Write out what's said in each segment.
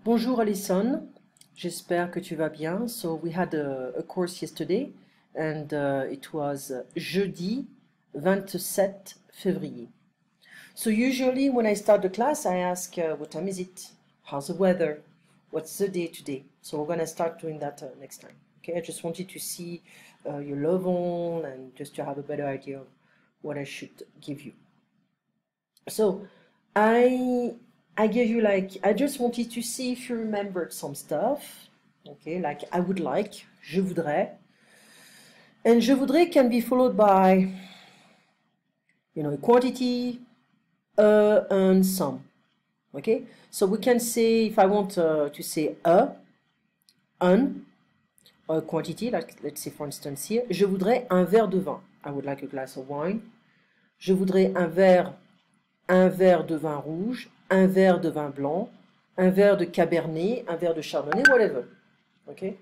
Bonjour Alison, j'espère que tu vas bien. So we had a course yesterday and it was jeudi 27 février. So usually when I start the class I ask what time is it? How's the weather? What's the day today? So we're going to start doing that next time. Okay, I just wanted to see your level and just to have a better idea of what I should give you. So I gave you I just wanted to see if you remembered some stuff. Okay, like I would like, je voudrais. And je voudrais can be followed by, a quantity, and some. Okay, so we can say, if I want to say un, or a quantity, like let's say for instance here, je voudrais un verre de vin. I would like a glass of wine. Je voudrais un verre de vin rouge, un verre de vin blanc, un verre de cabernet, un verre de chardonnay, whatever. Okay?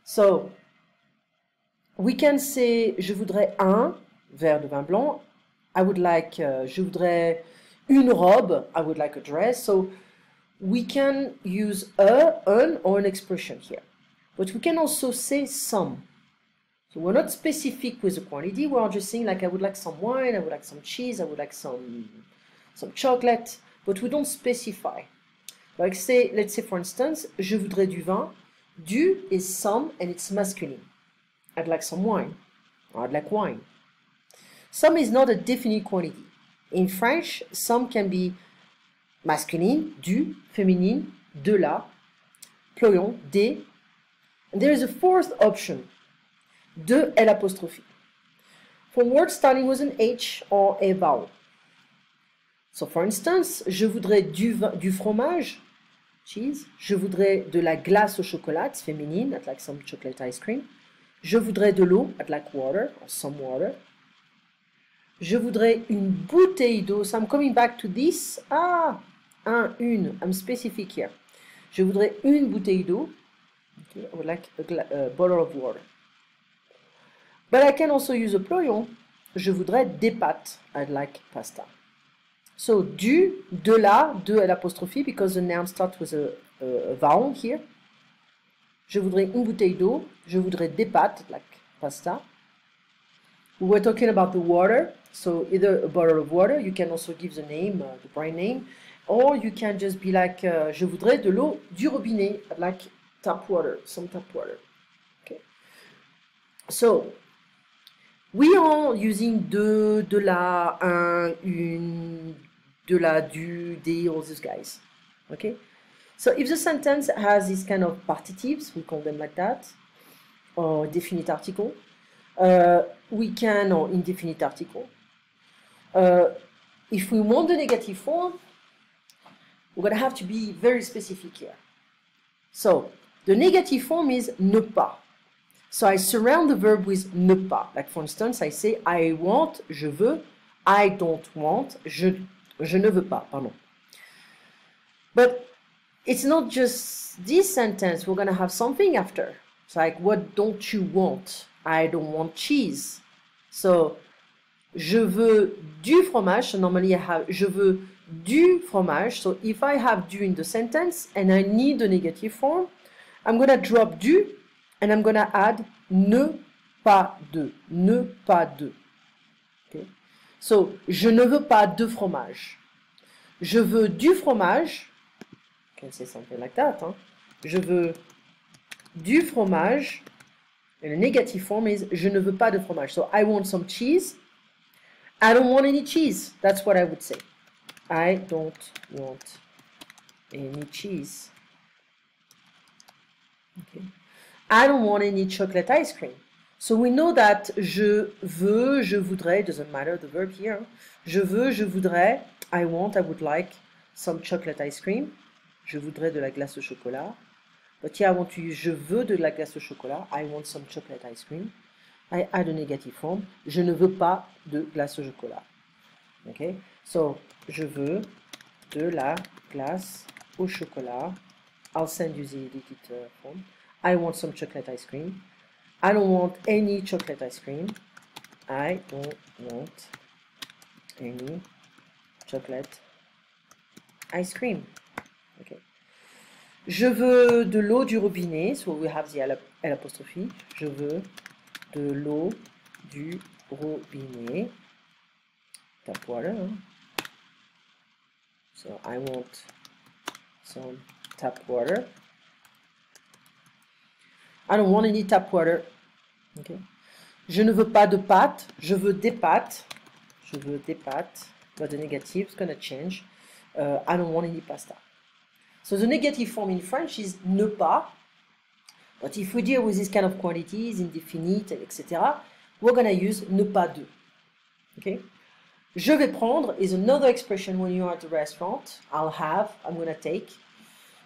So, we can say, je voudrais un verre de vin blanc. I would like, je voudrais une robe. I would like a dress. So, we can use un, or an expression here. But we can also say some. So we're not specific with the quantity. We're just saying like I would like some wine, I would like some cheese, I would like some chocolate, but we don't specify. Like let's say for instance, je voudrais du vin. Du is some and it's masculine. I'd like some wine, or I'd like wine. Some is not a definite quantity. In French, some can be masculine, du, féminine, de la, plural, des. And there is a fourth option, de l'apostrophe, for words starting with an H or a vowel. So for instance, je voudrais du fromage, cheese. Je voudrais de la glace au chocolat, it's feminine, I'd like some chocolate ice cream. Je voudrais de l'eau, I'd like water, or some water. Je voudrais une bouteille d'eau, so I'm coming back to this. Une, I'm specific here. Je voudrais une bouteille d'eau, okay, I would like a bottle of water. But I can also use a plural. Je voudrais des pâtes, I'd like pasta. So, de la, de l'apostrophe, because the noun starts with a vowel here. Je voudrais une bouteille d'eau. Je voudrais des pâtes, like pasta. We were talking about the water. So, either a bottle of water, you can also give the name, the brand name. Or you can just be like, je voudrais de l'eau du robinet, I'd like tap water, some tap water. Okay. So, we are using de la, un, une, de la, du, des, all these guys. Okay? So if the sentence has this kind of partitives, we call them like that, or definite article, we can, or indefinite article. If we want the negative form, we're going to have to be very specific here. So the negative form is ne pas. So I surround the verb with ne pas. Like for instance, I say I want, je veux, I don't want, je ne veux pas, pardon. But it's not just this sentence, we're going to have something after. It's like, what don't you want? I don't want cheese. So, je veux du fromage. So normally I have, je veux du fromage. So if I have du in the sentence and I need the negative form, I'm going to drop du and I'm going to add ne pas de. Ne pas de. Okay? So, je ne veux pas de fromage. Je veux du fromage. You can say something like that. Hein? Je veux du fromage. And the negative form is je ne veux pas de fromage. So I want some cheese. I don't want any cheese. That's what I would say. I don't want any cheese. Okay. I don't want any chocolate ice cream. So we know that je veux, je voudrais, doesn't matter the verb here. Je veux, je voudrais, I want, I would like some chocolate ice cream. Je voudrais de la glace au chocolat. But here I want to use je veux de la glace au chocolat. I want some chocolate ice cream. I add a negative form. Je ne veux pas de glace au chocolat. Okay? So, je veux de la glace au chocolat. I'll send you the edited form. I want some chocolate ice cream. I don't want any chocolate ice cream. I don't want any chocolate ice cream. Okay. Je veux de l'eau du robinet. So we have the L apostrophe. Je veux de l'eau du robinet. Tap water. Hein? So I want some tap water. I don't want any tap water. Okay. Je ne veux pas de pâtes. Je veux des pâtes. Je veux des pâtes. But the negative is going to change. I don't want any pasta. So the negative form in French is ne pas. But if we deal with this kind of quantities, indefinite, etc., we're going to use ne pas de. Okay? Je vais prendre is another expression when you are at the restaurant. I'll have, I'm going to take.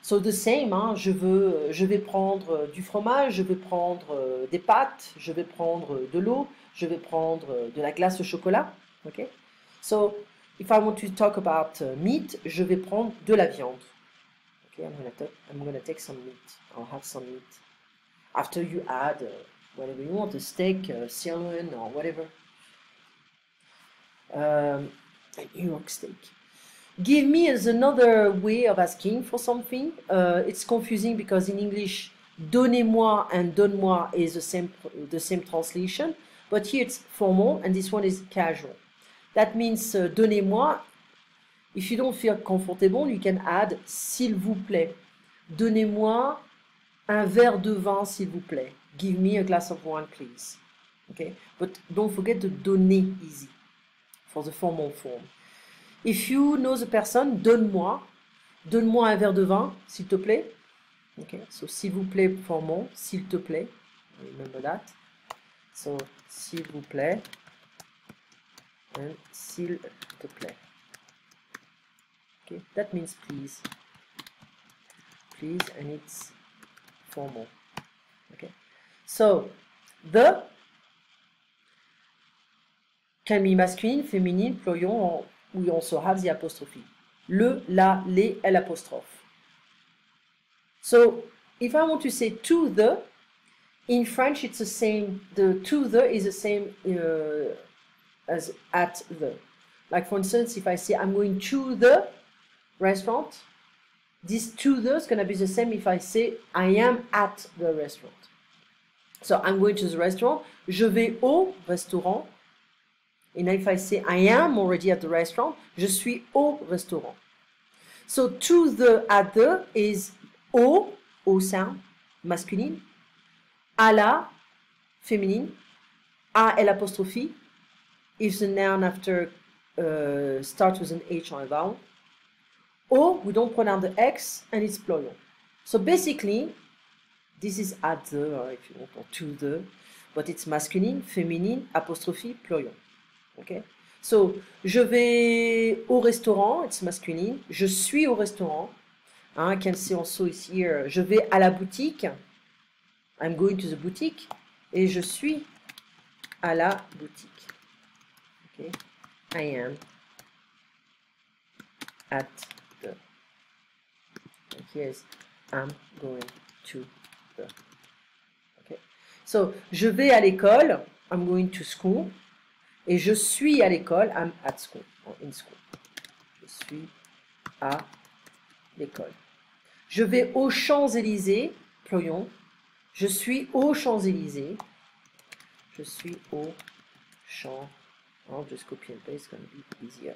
So the same, hein, je vais prendre du fromage, je vais prendre des pâtes, je vais prendre de l'eau, je vais prendre de la glace au chocolat. Okay? So if I want to talk about meat, je vais prendre de la viande. Okay, I'm gonna take some meat. I'll have some meat. After you add whatever you want, a steak, sirloin, or whatever. A New York steak. Give me is another way of asking for something. It's confusing because in English, donnez-moi and donne-moi is the same translation, but here it's formal and this one is casual. That means donnez-moi. If you don't feel comfortable, you can add s'il vous plaît. Donnez-moi un verre de vin, s'il vous plaît. Give me a glass of wine, please. Okay, but don't forget the donner easy for the formal form. If you know the person, donne-moi un verre de vin, s'il te plaît. Okay, so s'il vous plaît, formal, s'il te plaît. Remember that. So s'il vous plaît and s'il te plaît. Okay, that means please. Please, and it's formal. Okay, so the can be masculine, féminine, plural. We also have the apostrophe. Le, la, les, l'apostrophe. So, if I want to say to the, in French it's the same, the to the is the same as at the. Like for instance, if I say I'm going to the restaurant, this to the is going to be the same if I say I am at the restaurant. So I'm going to the restaurant, je vais au restaurant. And if I say I am already at the restaurant, je suis au restaurant. So to the, at the is au sound, masculine, à la, féminine, à l'apostrophe, if the noun after starts with an H or a vowel. O, we don't pronounce the X, and it's plural. So basically, this is at the, or if you want, or to the, but it's masculine, féminine, apostrophe, plural. Okay? So, je vais au restaurant, it's masculine. Je suis au restaurant. I can see also here, je vais à la boutique. I'm going to the boutique. Et je suis à la boutique. Okay? I am at the. And here's I'm going to the. Okay? So, je vais à l'école. I'm going to school. Et je suis à l'école, I'm at school, or in school. Je suis à l'école. Je vais aux Champs-Élysées, plural. Je suis aux Champs-Élysées. Je suis aux Champs. I'll just copy and paste, it's going to be easier.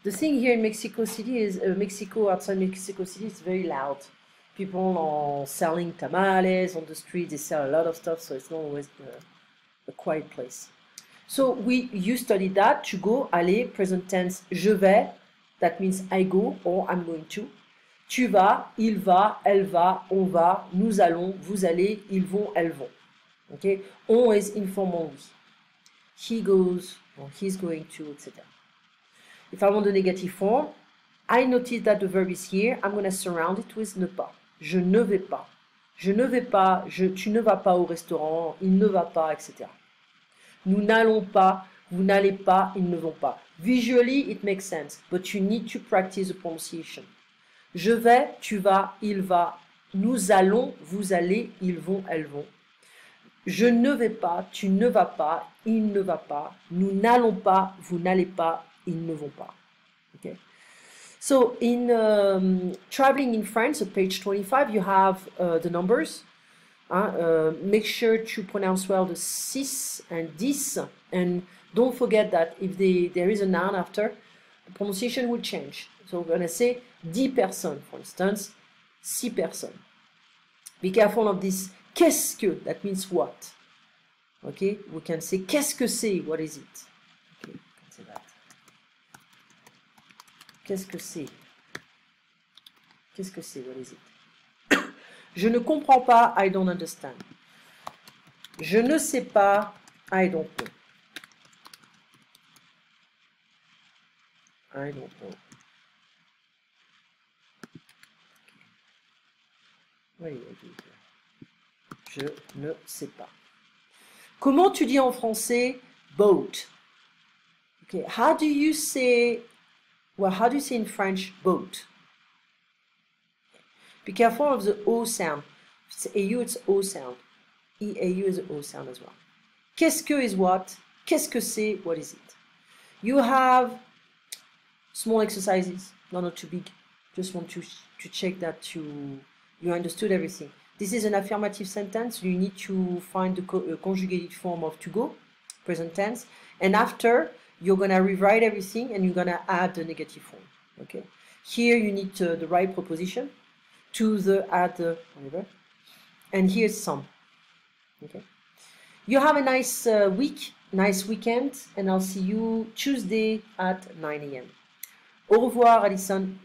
The thing here in Mexico City is, outside Mexico City, is very loud. People are selling tamales on the street, they sell a lot of stuff, so it's not always a quiet place. So you study that, tu go, aller, present tense, je vais, that means I go or I'm going to. Tu vas, il va, elle va, on va, nous allons, vous allez, ils vont, elles vont. Okay? On is informal we. He goes, or he's going to, etc. If I want the negative form, I notice that the verb is here. I'm going to surround it with ne pas. Je ne vais pas. Je ne vais pas, tu ne vas pas au restaurant, il ne va pas, etc. Nous n'allons pas, vous n'allez pas, ils ne vont pas. Visually, it makes sense, but you need to practice the pronunciation. Je vais, tu vas, il va, nous allons, vous allez, ils vont, elles vont. Je ne vais pas, tu ne vas pas, il ne va pas, nous n'allons pas, vous n'allez pas, ils ne vont pas. Okay? So in traveling in France, at page 25, you have the numbers. Make sure to pronounce well the 6 and 10, and don't forget that if there is a noun after, the pronunciation will change. So we're going to say 10 personnes, for instance, 6 personnes. Be careful of this qu'est-ce que, that means what. Okay, we can say qu'est-ce que c'est, what is it? Okay, we can say that. Qu'est-ce que c'est? Qu'est-ce que c'est, what is it? Je ne comprends pas, I don't understand. Je ne sais pas, I don't know. I don't know. What do you do here? Je ne sais pas. Comment tu dis en français boat? Okay, how do you say in French boat? Be careful of the O sound. If it's AU, it's O sound. EAU is O sound as well. Qu'est-ce que is what? Qu'est-ce que c'est? What is it? You have small exercises, not too big. Just want to check that you understood everything. This is an affirmative sentence. You need to find the conjugated form of to go, present tense. And after, you're going to rewrite everything and you're going to add the negative form. Okay. Here you need the right preposition. To the, add the, whatever. And here's some. Okay. You have a nice week, nice weekend, and I'll see you Tuesday at 9 a.m. Au revoir, Alison.